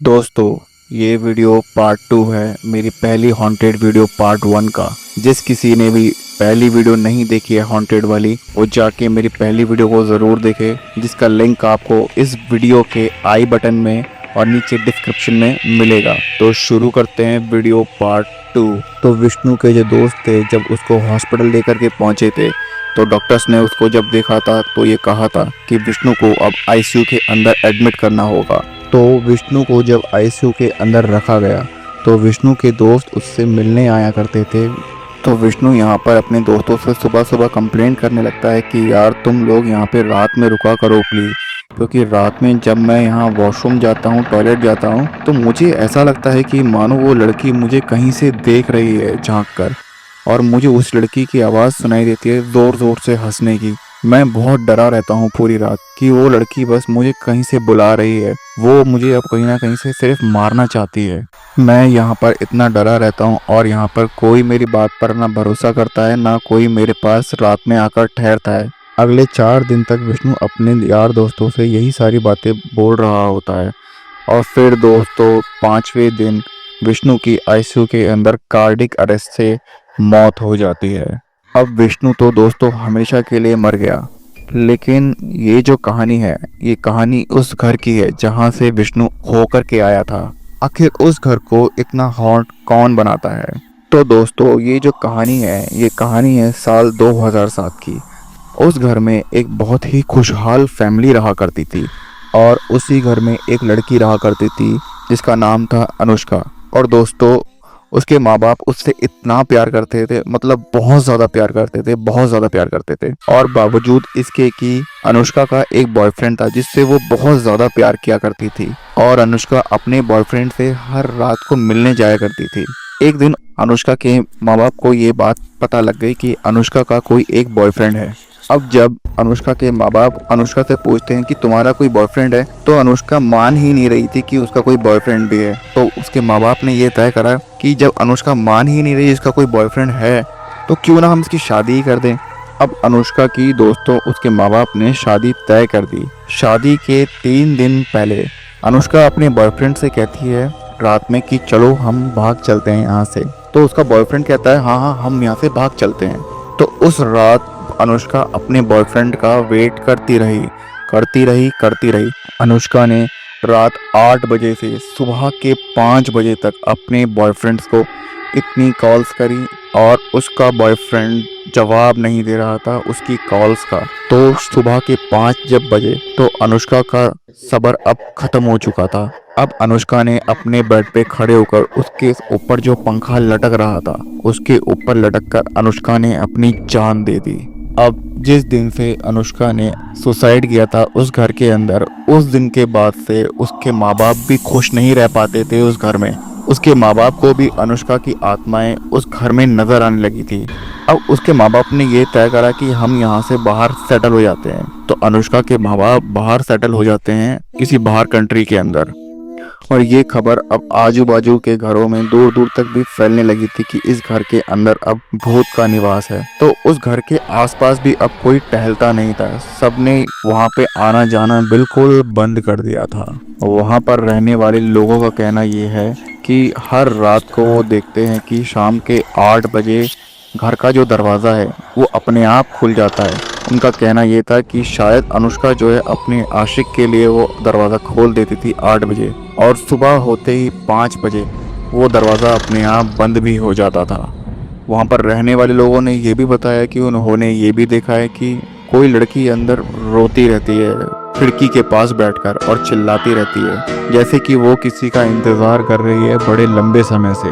दोस्तों, ये video part 2 है मेरी पहली हॉन्टेड वीडियो पार्ट 1 का। जिस किसी ने भी पहली वीडियो नहीं देखी है हॉन्टेड वाली, वो जाके मेरी पहली वीडियो को ज़रूर देखे, जिसका लिंक आपको इस वीडियो के आई बटन में और नीचे डिस्क्रिप्शन में मिलेगा। तो शुरू करते हैं वीडियो पार्ट 2। तो विष्णु के जो दोस्त थे, जब उसको हॉस्पिटल लेकर के पहुँचे थे, तो डॉक्टर्स ने उसको जब देखा था तो ये कहा था कि विष्णु को अब आईसीयू के अंदर एडमिट करना होगा। तो विष्णु को जब आईसीयू के अंदर रखा गया तो विष्णु के दोस्त उससे मिलने आया करते थे। तो विष्णु यहाँ पर अपने दोस्तों से सुबह सुबह कंप्लेंट करने लगता है कि यार तुम लोग यहाँ पे रात में रुका करो प्लीज़, क्योंकि रात में जब मैं यहाँ वॉशरूम जाता हूँ, टॉयलेट जाता हूँ, तो मुझे ऐसा लगता है कि मानो वो लड़की मुझे कहीं से देख रही है झांक कर, और मुझे उस लड़की की आवाज़ सुनाई देती है ज़ोर ज़ोर से हंसने की। मैं बहुत डरा रहता हूँ पूरी रात कि वो लड़की बस मुझे कहीं से बुला रही है, वो मुझे अब कहीं ना कहीं से सिर्फ मारना चाहती है। मैं यहाँ पर इतना डरा रहता हूँ और यहाँ पर कोई मेरी बात पर ना भरोसा करता है, ना कोई मेरे पास रात में आकर ठहरता है। अगले 4 दिन तक विष्णु अपने यार दोस्तों से यही सारी बातें बोल रहा होता है। और फिर दोस्तों 5वें दिन विष्णु की आईसीयू के अंदर कार्डिक अरेस्ट से मौत हो जाती है। अब विष्णु तो दोस्तों हमेशा के लिए मर गया, लेकिन ये जो कहानी है, ये कहानी उस घर की है जहाँ से विष्णु होकर के आया था। आखिर उस घर को इतना हॉन्ट कौन बनाता है? तो दोस्तों ये जो कहानी है, ये कहानी है साल 2007 की। उस घर में एक बहुत ही खुशहाल फैमिली रहा करती थी, और उसी घर में एक लड़की रहा करती थी जिसका नाम था अनुष्का। और दोस्तों उसके माँ बाप उससे इतना प्यार करते थे, मतलब बहुत ज़्यादा प्यार करते थे, बहुत ज़्यादा प्यार करते थे। और बावजूद इसके कि अनुष्का का एक बॉयफ्रेंड था जिससे वो बहुत ज़्यादा प्यार किया करती थी, और अनुष्का अपने बॉयफ्रेंड से हर रात को मिलने जाया करती थी। एक दिन अनुष्का के माँ बाप को ये बात पता लग गई कि अनुष्का का कोई एक बॉयफ्रेंड है। अब जब अनुष्का के माँ बाप अनुष्का से पूछते हैं कि तुम्हारा कोई बॉयफ्रेंड है, तो अनुष्का मान ही नहीं रही थी कि उसका कोई बॉयफ्रेंड भी है। तो उसके माँ बाप ने ये तय करा कि जब अनुष्का मान ही नहीं रही इसका कोई बॉयफ्रेंड है, तो क्यों ना हम इसकी शादी ही कर दें। अब अनुष्का की दोस्तों उसके माँ बाप ने शादी तय कर दी। शादी के 3 दिन पहले अनुष्का अपने बॉयफ्रेंड से कहती है रात में कि चलो हम भाग चलते हैं यहाँ से। तो उसका बॉयफ्रेंड कहता है हाँ हाँ हम यहाँ से भाग चलते हैं। तो उस रात अनुष्का अपने बॉयफ्रेंड का वेट करती रही। अनुष्का ने रात 8 बजे से सुबह के 5 बजे तक अपने बॉयफ्रेंड्स को इतनी कॉल्स करी, और उसका बॉयफ्रेंड जवाब नहीं दे रहा था उसकी कॉल्स का। तो सुबह के 5 जब बजे तो अनुष्का का सब्र अब खत्म हो चुका था। अब अनुष्का ने अपने बेड पे खड़े होकर उसके ऊपर जो पंखा लटक रहा था उसके ऊपर लटक कर अनुष्का ने अपनी जान दे दी। अब जिस दिन से अनुष्का ने सुसाइड किया था उस घर के अंदर, उस दिन के बाद से उसके माँ बाप भी खुश नहीं रह पाते थे उस घर में। उसके माँ बाप को भी अनुष्का की आत्माएं उस घर में नजर आने लगी थी। अब उसके माँ बाप ने ये तय करा कि हम यहाँ से बाहर सेटल हो जाते हैं। तो अनुष्का के माँ बाप बाहर सेटल हो जाते हैं किसी बाहर कंट्री के अंदर। और ये खबर अब आजू बाजू के घरों में दूर दूर तक भी फैलने लगी थी कि इस घर के अंदर अब भूत का निवास है। तो उस घर के आसपास भी अब कोई टहलता नहीं था, सबने वहां पे आना जाना बिल्कुल बंद कर दिया था। वहां पर रहने वाले लोगों का कहना ये है कि हर रात को वो देखते हैं कि शाम के 8 बजे घर का जो दरवाज़ा है वो अपने आप खुल जाता है। उनका कहना ये था कि शायद अनुष्का जो है अपने आशिक के लिए वो दरवाज़ा खोल देती थी 8 बजे, और सुबह होते ही 5 बजे वो दरवाज़ा अपने आप बंद भी हो जाता था। वहाँ पर रहने वाले लोगों ने ये भी बताया कि उन्होंने ये भी देखा है कि कोई लड़की अंदर रोती रहती है खिड़की के पास बैठकर और चिल्लाती रहती है, जैसे कि वो किसी का इंतज़ार कर रही है बड़े लंबे समय से।